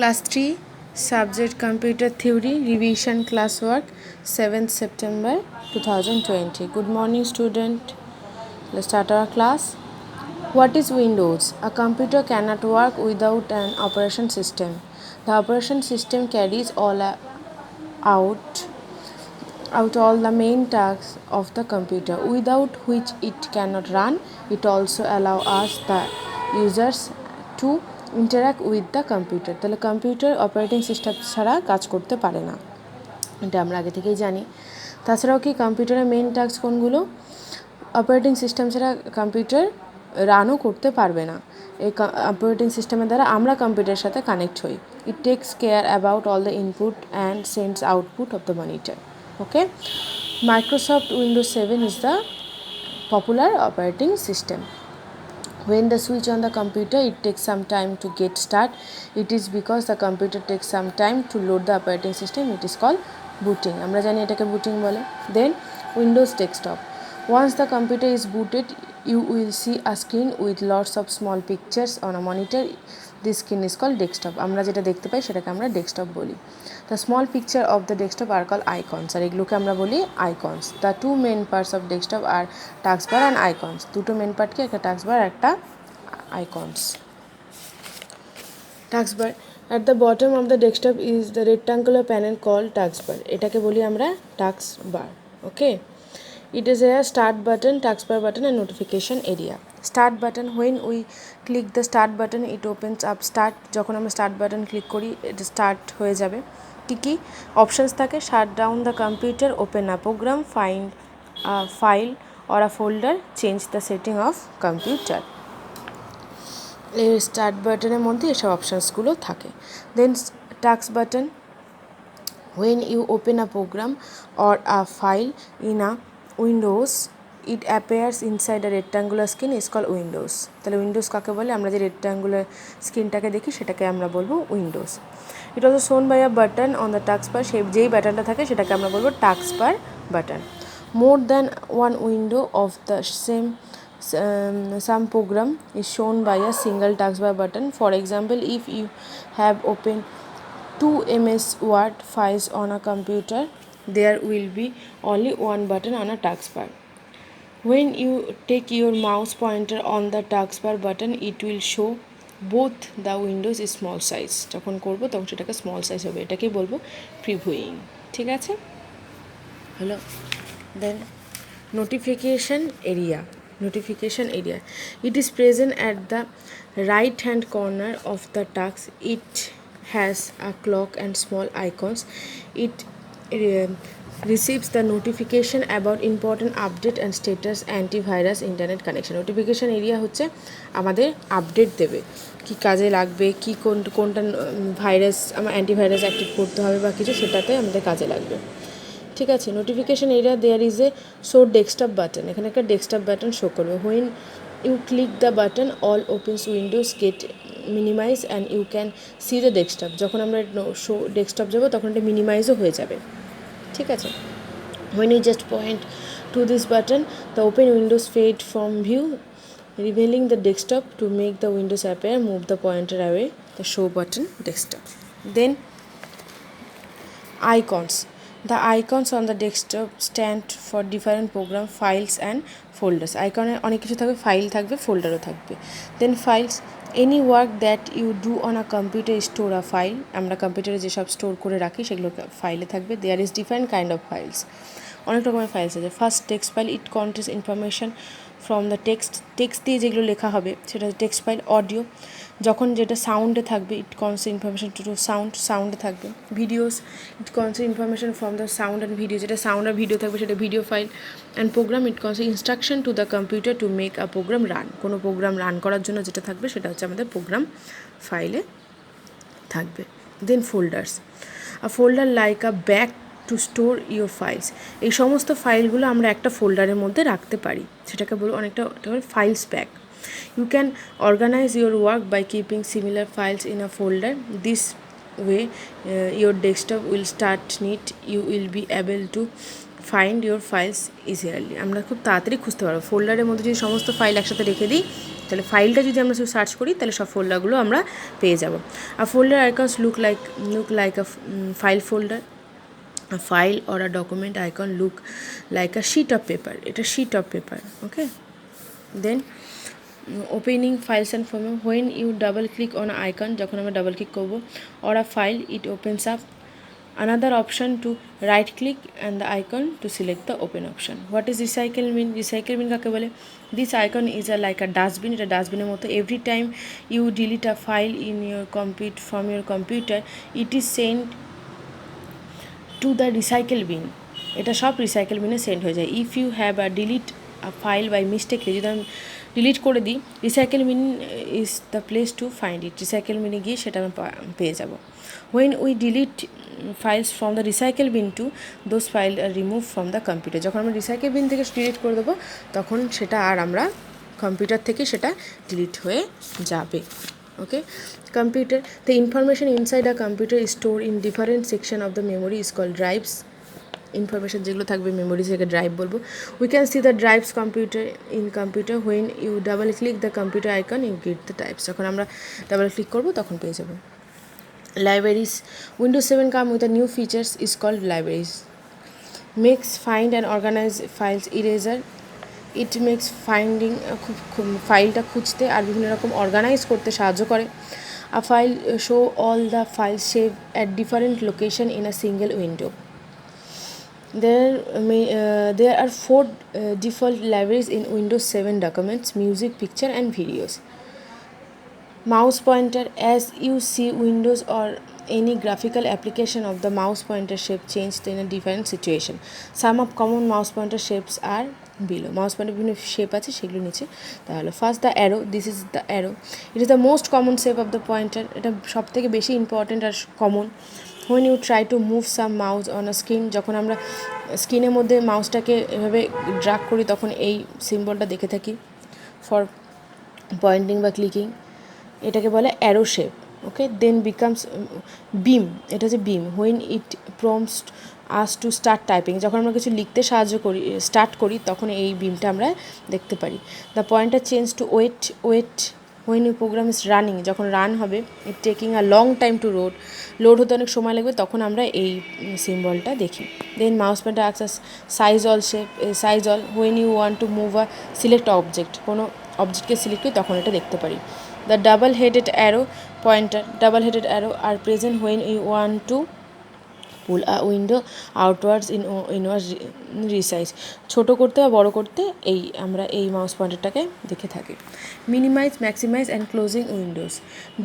Class 3 Subject Computer Theory Revision Classwork 7th September 2020. Good morning student. Let's start our class. What is Windows? A computer cannot work without an operation system. The operation system carries out all the main tasks of the computer, without which it cannot run. It also allows us the users to interact with the computer. তাহলে computer operating system ছাড়া কাজ করতে পারে না, এটা আমরা আগে থেকেই জানি। তাছাড়াও কি কম্পিউটারের মেইন টাস্ক কোনগুলো? অপারেটিং সিস্টেম ছাড়া কম্পিউটার রানও করতে পারবে না। এই অপারেটিং সিস্টেমের দ্বারা আমরা কম্পিউটারের সাথে কানেক্ট হই। ইট tax care about all the input and sends output of the monitor. Okay, Microsoft Windows 7 is the popular operating system. When the switch on the computer, it takes some time to get start. It is because the computer takes some time to load the operating system. It is called booting. আমরা জানি এটাকে booting বলে। Then Windows Desktop. Once the computer is booted, you will see a screen with lots of small pictures on a monitor. This screen is called desktop. আমরা যেটা দেখতে পাই সেটাকে আমরা desktop বলি। The small picture of the desktop are called icons. আর এগুলোকে আমরা বলি icons. The two main parts of desktop are taskbar and icons. দুটো মেন পার্ট কি? একটা taskbar, একটা icons. Taskbar. At the bottom of the desktop is the rectangular panel called taskbar. এটাকে বলি আমরা taskbar. Okay. It is a start button, taskbar button and notification area. Start button, when we click the start button, it opens up start. যখন আমরা start button click করি এটা start হয়ে যাবে। কি অপশনস থাকে? Shut down the computer, open a program, find a file or a folder, change the setting of computer. এই start বাটনের মধ্যে এসব অপশানসগুলো থাকে। Then task button, when you open a program or a file in a Windows, it appears inside a rectangular screen is called Windows. তাহলে Windows কাকে বলে? আমরা যে রেক্ট্যাঙ্গুলার স্ক্রিনটাকে দেখি সেটাকে আমরা বলবো windows. It also shown by a button on the taskbar, সেই যেই বাটনটা থাকে সেটাকে আমরা বলবো taskbar button. More than one window of the some program is shown by a single taskbar button. For example, if you have opened 2 MS Word files on a computer, there will be only one button on a taskbar. When you take your mouse pointer on the taskbar button, it will show both the windows is small size. যখন করব তখন সেটাকে small size হবে, এটাকেই বলবো প্রিভিউইং। ঠিক আছে, হলো। Then notification area. Notification area. It is present at the right hand corner of the task. It has a clock and small icons. It receives the notification about important update and status, antivirus, internet connection. Notification area হচ্ছে আমাদের update দেবে, কি কাজে লাগবে, কি কোনটা virus আমার antivirus active করতে হবে বা কিছু, সেটাতে আমাদের কাজে লাগবে। ঠিক আছে। Notification area, there is a show desktop button, এখানে একটা ডেস্কটপ বাটন শো করবে। When you click the button, all opens windows get minimize and you can see the desktop. যখন আমরা শো ডেস্কটপ যাবো তখন এটা মিনিমাইজও হয়ে যাবে। ঠিক আছে। When you just point to this button, the open windows fade from view, revealing the desktop. To make the windows appear, move the pointer away, the show button desktop. Then icons. The icons on the desktop stand for different program, files and folders. Icon অনেক কিছু থাকবে, file থাকবে, ফোল্ডারও থাকবে। Then files, any work that you do on a computer store a file. আমরা কম্পিউটারে যেসব store করে রাখি সেগুলো ফাইলে থাকবে। There is different kind of files. অনেক রকমের ফাইলস আছে। First text file, it contains information from the text দিয়ে যেগুলো লেখা হবে সেটা টেক্সট ফাইল। অডিও, যখন যেটা সাউন্ডে থাকবে, ইট কনস ইনফরমেশন টু সাউন্ডে থাকবে। Videos, it contains information from the sound and video, যেটা সাউন্ড আর ভিডিও থাকবে সেটা video file. And program, it contains instruction to the computer to make a program run. কোনো প্রোগ্রাম রান করার জন্য যেটা থাকবে সেটা হচ্ছে আমাদের প্রোগ্রাম ফাইলে থাকবে। Then folders, a folder like a back to store your files. এই সমস্ত ফাইলগুলো আমরা একটা ফোল্ডারের মধ্যে রাখতে পারি, সেটাকে বলবো অনেকটা files back. You can organize your work by keeping similar files in a folder. This way your desktop will start neat. You will be able to find your files easily, আমরা খুব তাড়াতাড়ি খুঁজতে পারবো। ফোল্ডারের মধ্যে যদি সমস্ত ফাইল একসাথে রেখে দিই, তাহলে ফাইলটা যদি আমরা শুধু সার্চ করি, তাহলে সব ফোল্ডারগুলো আমরা পেয়ে যাব। আর folder icons look like a file folder. A file or a document icon look like a sheet of paper. It's a sheet of paper. Okay. Then opening files and form, when you double click on an icon, যখন আমরা double click করব, or a file, it opens up another option to right click and the icon to select the open option. What is recycle bin? Recycle bin কাকে বলে? This icon is like a dustbin. এটা ডাস্টবিনের মতো. Every time you delete a file in your from your computer, it is sent to the recycle bin. এটা সব recycle বিনে send হয়ে যায়। If you have a delete a file by mistakenly, যদি আমি ডিলিট করে দিই, recycle bin is the place to find it. Recycle বিনে গিয়ে সেটা আমি পেয়ে যাব। When we delete files from the recycle bin too, those files are remove from the computer. যখন আমরা রিসাইকেল বিন থেকে ডিলিট করে দেবো, তখন সেটা আর আমরা কম্পিউটার থেকে সেটা ডিলিট হয়ে যাবে। Okay, computer, the information inside a computer is stored in different section of the memory is called drives. Information যেগুলো থাকবে মেমোরি থেকে ড্রাইভ বলবো। We can see the drives in computer when you double click the computer icon, you get the types. যখন আমরা double click করব তখন পেয়ে যাব। Libraries, Windows 7 come with a new features is called libraries. Makes find and organize files eraser. It makes finding, ফাইলটা খুঁজতে আর বিভিন্ন রকম অর্গানাইজ করতে সাহায্য করে। A file show all the file save at different location in a single window. There are 4 default libraries in Windows 7 documents: music, picture and videos. Mouse pointer, as you see Windows or any graphical application of the mouse pointer shape changed in a different situation. Some of common mouse pointer shapes are below. Mouse পয়েন্টের বিভিন্ন shape আছে, সেগুলো নিচে তাহলে first the arrow, this is the arrow, it is the most common shape of the pointer. এটা সব থেকে বেশি ইম্পর্টেন্ট আর common. When you try to move some mouse on a screen, যখন আমরা স্ক্রিনের মধ্যে মাউসটাকে এভাবে ড্র্যাগ করি, তখন এই সিম্বলটা দেখে থাকি ফর পয়েন্টিং বা ক্লিকিং, এটাকে বলে arrow shape. Okay, then becomes beam, এটা হচ্ছে beam. When it prompts us to start typing, যখন আমরা কিছু লিখতে স্টার্ট করি, তখন এই বিমটা আমরা দেখতে পারি। The pointer change to wait when you program is running, যখন রান হবে, it taking a long time to load হতে অনেক সময় লাগবে, তখন আমরা এই সিম্বলটা দেখি। Then mouse pointer acts size all when you want to move a select object, কোনো অবজেক্টকে সিলেক্ট করি তখন এটা দেখতে পারি। The double headed arrow are present when you want to pull a window outwards ইনওয়ার্ডস resize, ছোটো করতে বা বড়ো করতে আমরা এই মাউস পয়েন্টারটাকে দেখে থাকি। Minimize, maximize and closing windows,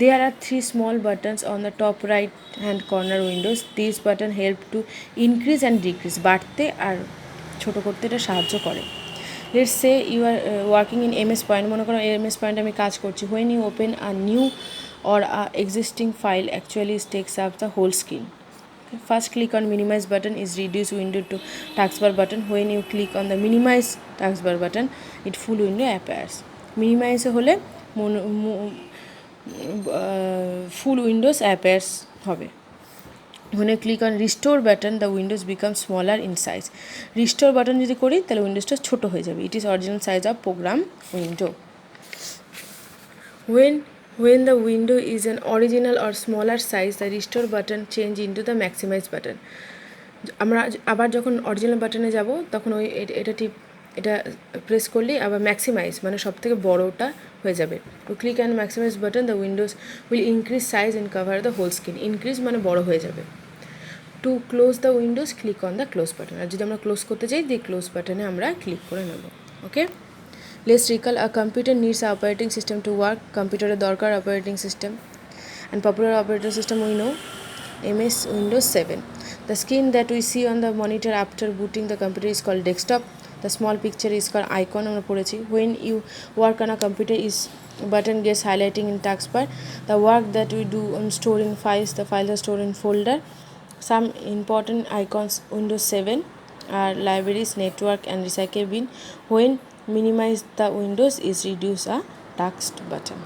there are 3 small buttons on the top right hand corner windows. These button help to increase and decrease, বাড়তে আর ছোটো করতে এটা সাহায্য করে। Let's say you are working in MS point, মনে করো MS point আমি কাজ করছি। When you open a new or a existing file actually takes up the whole screen. First click on minimize button is reduce window to taskbar button. When you click on the minimize taskbar button, it full window appears. Minimize হলে full windows appears হবে। When you click on restore button, the windows become smaller in size. Restore button যদি করি, তাহলে উইন্ডোজটা ছোট হয়ে যাবে। It is original size of program window. When the window is an original or smaller size, the restore button change into the maximize button. আমরা আবার যখন original বাটনে যাব, তখন এটা প্রেস করলেই আবার ম্যাক্সিমাইজ মানে সব থেকে বড়োটা হয়ে যাবে। তো click and maximise button, the windows will increase size and cover the whole screen. Increase মানে বড় হয়ে যাবে। To close the windows, click on the close button. আর যদি আমরা ক্লোজ করতে চাই, দি ক্লোজ বাটনে আমরা ক্লিক করে নেব। ওকে, Let's recall, a computer needs an operating system to work. Computer দরকার operating system, and popular operating system we know MS Windows 7. The screen that we see on the monitor after booting the computer is called desktop. The small picture is called icon, আমরা পড়েছি। When you work on a computer, is button gets highlighting in taskbar. The work that we do on storing files, the files are stored in folder. Some important icons Windows 7 are libraries, network and recycle bin. When minimize the windows is reduce a task button.